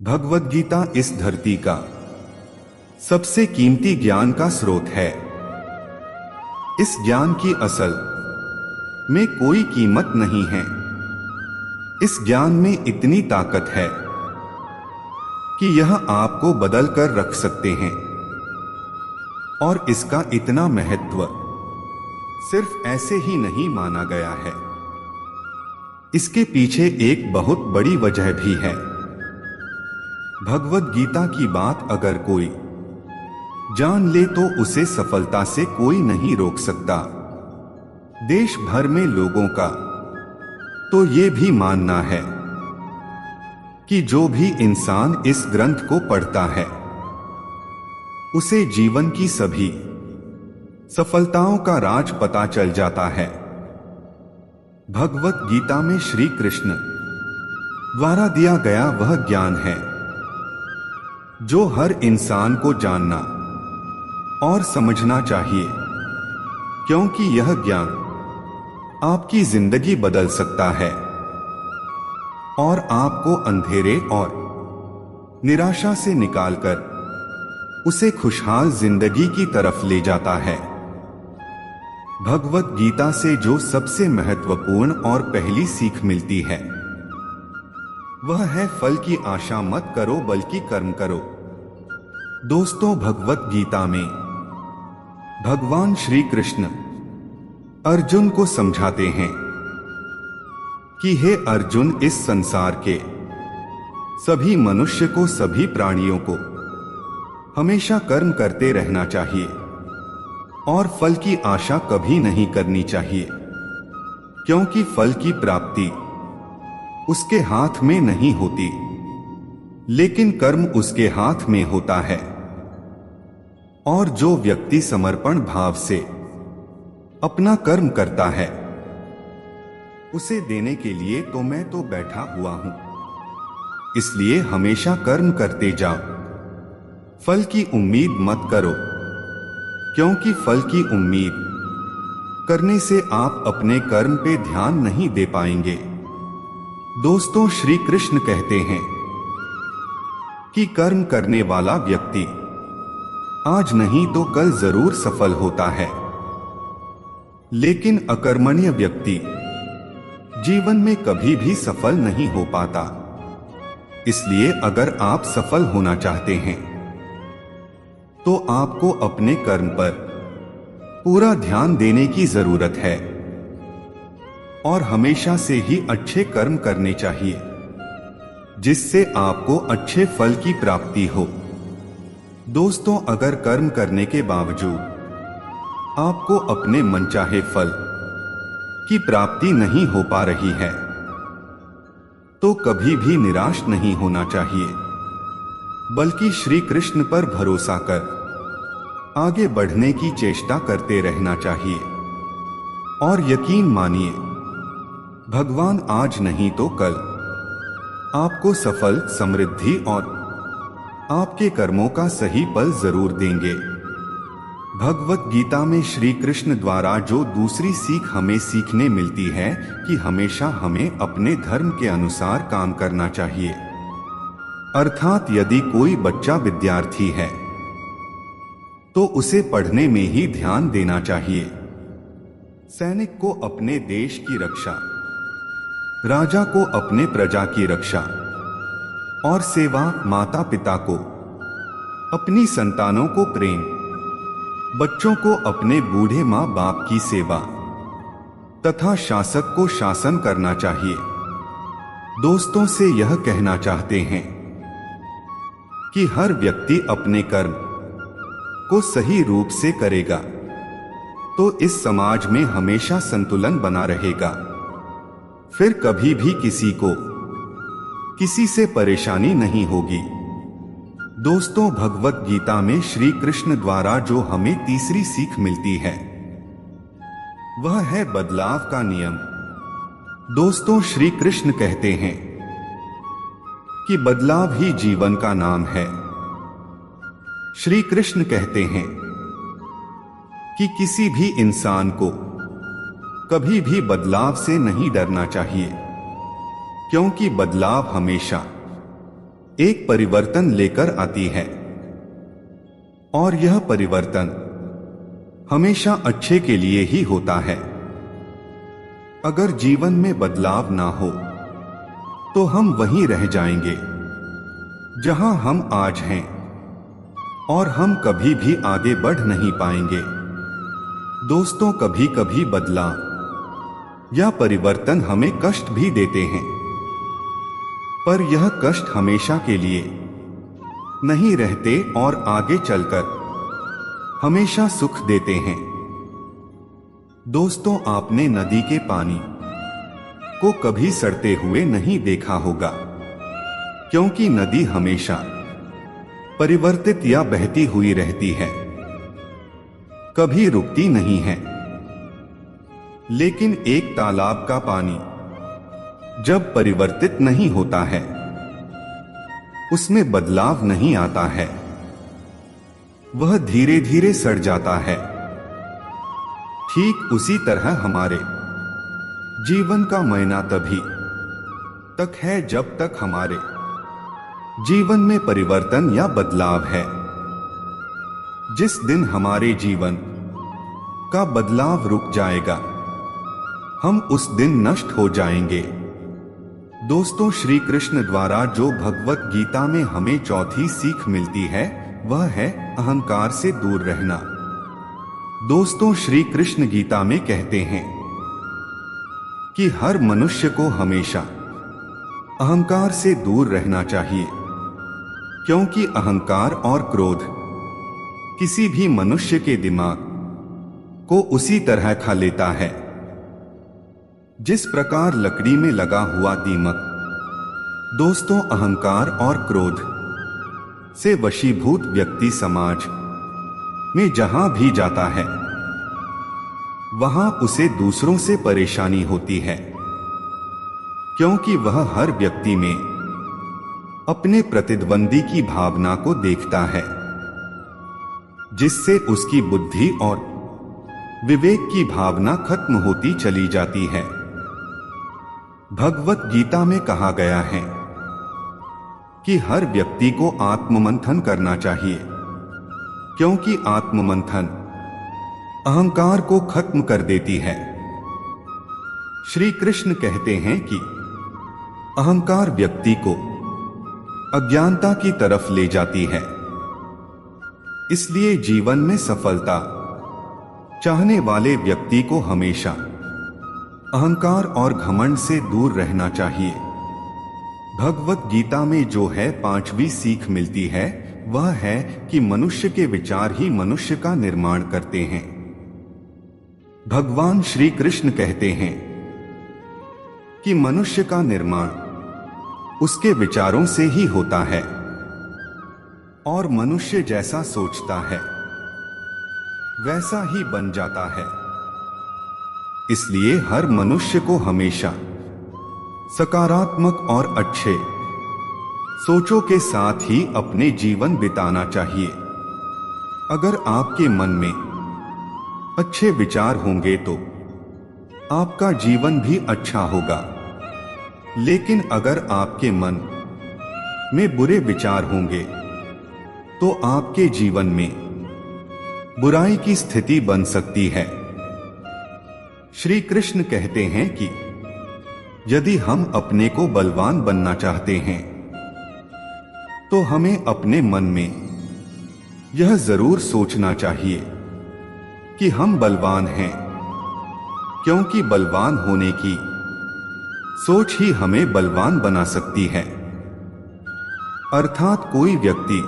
भगवद गीता इस धरती का सबसे कीमती ज्ञान का स्रोत है। इस ज्ञान की असल में कोई कीमत नहीं है। इस ज्ञान में इतनी ताकत है कि यह आपको बदल कर रख सकते हैं, और इसका इतना महत्व सिर्फ ऐसे ही नहीं माना गया है। इसके पीछे एक बहुत बड़ी वजह भी है। भगवद गीता की बात अगर कोई जान ले तो उसे सफलता से कोई नहीं रोक सकता। देश भर में लोगों का तो ये भी मानना है कि जो भी इंसान इस ग्रंथ को पढ़ता है उसे जीवन की सभी सफलताओं का राज पता चल जाता है। भगवद गीता में श्री कृष्ण द्वारा दिया गया वह ज्ञान है जो हर इंसान को जानना और समझना चाहिए, क्योंकि यह ज्ञान आपकी जिंदगी बदल सकता है और आपको अंधेरे और निराशा से निकालकर उसे खुशहाल जिंदगी की तरफ ले जाता है। भगवद गीता से जो सबसे महत्वपूर्ण और पहली सीख मिलती है वह है फल की आशा मत करो बल्कि कर्म करो। दोस्तों, भगवद गीता में भगवान श्री कृष्ण अर्जुन को समझाते हैं कि हे अर्जुन, इस संसार के सभी मनुष्य को, सभी प्राणियों को हमेशा कर्म करते रहना चाहिए और फल की आशा कभी नहीं करनी चाहिए, क्योंकि फल की प्राप्ति उसके हाथ में नहीं होती, लेकिन कर्म उसके हाथ में होता है। और जो व्यक्ति समर्पण भाव से अपना कर्म करता है उसे देने के लिए तो मैं तो बैठा हुआ हूं। इसलिए हमेशा कर्म करते जाओ, फल की उम्मीद मत करो, क्योंकि फल की उम्मीद करने से आप अपने कर्म पे ध्यान नहीं दे पाएंगे। दोस्तों, श्री कृष्ण कहते हैं कि कर्म करने वाला व्यक्ति आज नहीं तो कल जरूर सफल होता है, लेकिन अकर्मण्य व्यक्ति जीवन में कभी भी सफल नहीं हो पाता। इसलिए अगर आप सफल होना चाहते हैं तो आपको अपने कर्म पर पूरा ध्यान देने की जरूरत है और हमेशा से ही अच्छे कर्म करने चाहिए, जिससे आपको अच्छे फल की प्राप्ति हो। दोस्तों, अगर कर्म करने के बावजूद आपको अपने मनचाहे फल की प्राप्ति नहीं हो पा रही है तो कभी भी निराश नहीं होना चाहिए, बल्कि श्री कृष्ण पर भरोसा कर आगे बढ़ने की चेष्टा करते रहना चाहिए। और यकीन मानिए, भगवान आज नहीं तो कल आपको सफल, समृद्धि और आपके कर्मों का सही फल जरूर देंगे। भगवद गीता में श्री कृष्ण द्वारा जो दूसरी सीख हमें सीखने मिलती है कि हमेशा हमें अपने धर्म के अनुसार काम करना चाहिए। अर्थात यदि कोई बच्चा विद्यार्थी है तो उसे पढ़ने में ही ध्यान देना चाहिए। सैनिक को अपने देश की रक्षा, राजा को अपने प्रजा की रक्षा और सेवा, माता पिता को अपनी संतानों को प्रेम, बच्चों को अपने बूढ़े माँ बाप की सेवा तथा शासक को शासन करना चाहिए। दोस्तों से यह कहना चाहते हैं कि हर व्यक्ति अपने कर्म को सही रूप से करेगा तो इस समाज में हमेशा संतुलन बना रहेगा। फिर कभी भी किसी को किसी से परेशानी नहीं होगी। दोस्तों, भगवद गीता में श्री कृष्ण द्वारा जो हमें तीसरी सीख मिलती है वह है बदलाव का नियम। दोस्तों, श्री कृष्ण कहते हैं कि बदलाव ही जीवन का नाम है। श्री कृष्ण कहते हैं कि किसी भी इंसान को कभी भी बदलाव से नहीं डरना चाहिए, क्योंकि बदलाव हमेशा एक परिवर्तन लेकर आती है, और यह परिवर्तन हमेशा अच्छे के लिए ही होता है। अगर जीवन में बदलाव ना हो तो हम वहीं रह जाएंगे जहां हम आज हैं, और हम कभी भी आगे बढ़ नहीं पाएंगे। दोस्तों, कभी कभी बदलाव या परिवर्तन हमें कष्ट भी देते हैं, पर यह कष्ट हमेशा के लिए नहीं रहते और आगे चलकर हमेशा सुख देते हैं। दोस्तों, आपने नदी के पानी को कभी सड़ते हुए नहीं देखा होगा, क्योंकि नदी हमेशा परिवर्तित या बहती हुई रहती है, कभी रुकती नहीं है। लेकिन एक तालाब का पानी जब परिवर्तित नहीं होता है, उसमें बदलाव नहीं आता है, वह धीरे धीरे सड़ जाता है। ठीक उसी तरह हमारे जीवन का मायना तभी तक है जब तक हमारे जीवन में परिवर्तन या बदलाव है। जिस दिन हमारे जीवन का बदलाव रुक जाएगा, हम उस दिन नष्ट हो जाएंगे। दोस्तों, श्री कृष्ण द्वारा जो भगवत गीता में हमें चौथी सीख मिलती है, वह है अहंकार से दूर रहना। दोस्तों, श्री कृष्ण गीता में कहते हैं कि हर मनुष्य को हमेशा अहंकार से दूर रहना चाहिए, क्योंकि अहंकार और क्रोध किसी भी मनुष्य के दिमाग को उसी तरह खा लेता है जिस प्रकार लकड़ी में लगा हुआ दीमक। दोस्तों, अहंकार और क्रोध से वशीभूत व्यक्ति समाज में जहां भी जाता है, वहां उसे दूसरों से परेशानी होती है, क्योंकि वह हर व्यक्ति में अपने प्रतिद्वंदी की भावना को देखता है, जिससे उसकी बुद्धि और विवेक की भावना खत्म होती चली जाती है। भगवत गीता में कहा गया है कि हर व्यक्ति को आत्ममंथन करना चाहिए, क्योंकि आत्ममंथन अहंकार को खत्म कर देती है। श्री कृष्ण कहते हैं कि अहंकार व्यक्ति को अज्ञानता की तरफ ले जाती है। इसलिए जीवन में सफलता चाहने वाले व्यक्ति को हमेशा अहंकार और घमंड से दूर रहना चाहिए। भगवत गीता में जो है पांचवी सीख मिलती है, वह है कि मनुष्य के विचार ही मनुष्य का निर्माण करते हैं। भगवान श्री कृष्ण कहते हैं कि मनुष्य का निर्माण उसके विचारों से ही होता है, और मनुष्य जैसा सोचता है वैसा ही बन जाता है। इसलिए हर मनुष्य को हमेशा सकारात्मक और अच्छे सोचों के साथ ही अपने जीवन बिताना चाहिए। अगर आपके मन में अच्छे विचार होंगे तो आपका जीवन भी अच्छा होगा, लेकिन अगर आपके मन में बुरे विचार होंगे तो आपके जीवन में बुराई की स्थिति बन सकती है। श्री कृष्ण कहते हैं कि यदि हम अपने को बलवान बनना चाहते हैं तो हमें अपने मन में यह जरूर सोचना चाहिए कि हम बलवान हैं, क्योंकि बलवान होने की सोच ही हमें बलवान बना सकती है। अर्थात कोई व्यक्ति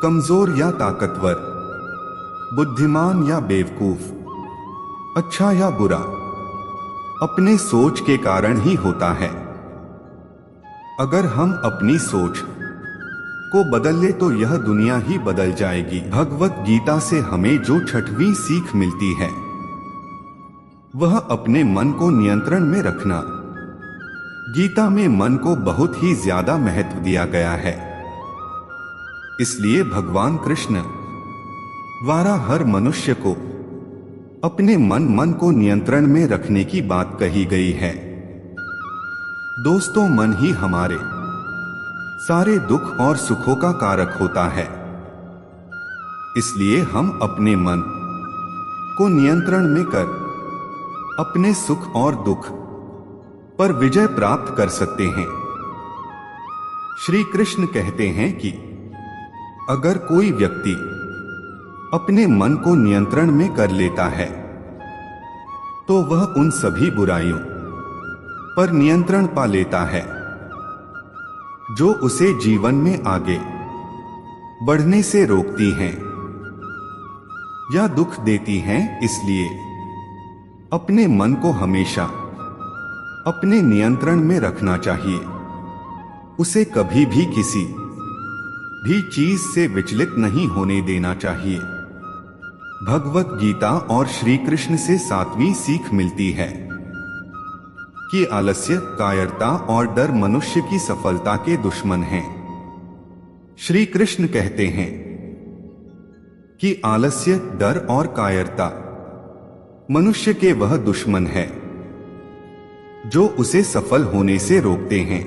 कमजोर या ताकतवर, बुद्धिमान या बेवकूफ, अच्छा या बुरा अपने सोच के कारण ही होता है। अगर हम अपनी सोच को बदल ले तो यह दुनिया ही बदल जाएगी। भगवत गीता से हमें जो छठवीं सीख मिलती है वह अपने मन को नियंत्रण में रखना। गीता में मन को बहुत ही ज्यादा महत्व दिया गया है। इसलिए भगवान कृष्ण द्वारा हर मनुष्य को अपने मन को नियंत्रण में रखने की बात कही गई है। दोस्तों, मन ही हमारे सारे दुख और सुखों का कारक होता है। इसलिए हम अपने मन को नियंत्रण में कर अपने सुख और दुख पर विजय प्राप्त कर सकते हैं। श्री कृष्ण कहते हैं कि अगर कोई व्यक्ति अपने मन को नियंत्रण में कर लेता है तो वह उन सभी बुराइयों पर नियंत्रण पा लेता है जो उसे जीवन में आगे बढ़ने से रोकती हैं या दुख देती हैं। इसलिए अपने मन को हमेशा अपने नियंत्रण में रखना चाहिए। उसे कभी भी किसी भी चीज से विचलित नहीं होने देना चाहिए। भगवत गीता और श्री कृष्ण से 7वीं सीख मिलती है कि आलस्य, कायरता और डर मनुष्य की सफलता के दुश्मन हैं। श्री कृष्ण कहते हैं कि आलस्य, डर और कायरता मनुष्य के वह दुश्मन है जो उसे सफल होने से रोकते हैं।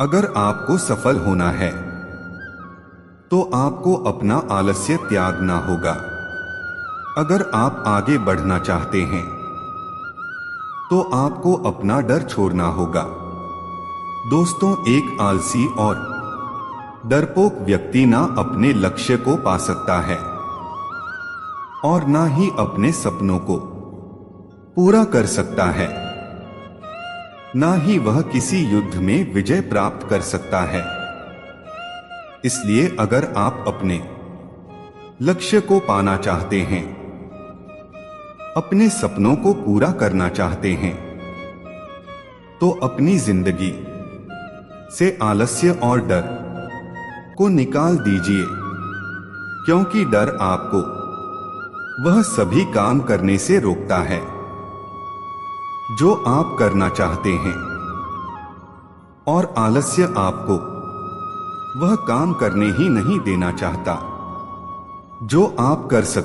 अगर आपको सफल होना है तो आपको अपना आलस्य त्यागना होगा। अगर आप आगे बढ़ना चाहते हैं तो आपको अपना डर छोड़ना होगा। दोस्तों, एक आलसी और डरपोक व्यक्ति ना अपने लक्ष्य को पा सकता है और ना ही अपने सपनों को पूरा कर सकता है, ना ही वह किसी युद्ध में विजय प्राप्त कर सकता है। इसलिए अगर आप अपने लक्ष्य को पाना चाहते हैं, अपने सपनों को पूरा करना चाहते हैं, तो अपनी जिंदगी से आलस्य और डर को निकाल दीजिए, क्योंकि डर आपको वह सभी काम करने से रोकता है जो आप करना चाहते हैं, और आलस्य आपको वह काम करने ही नहीं देना चाहता जो आप कर सकते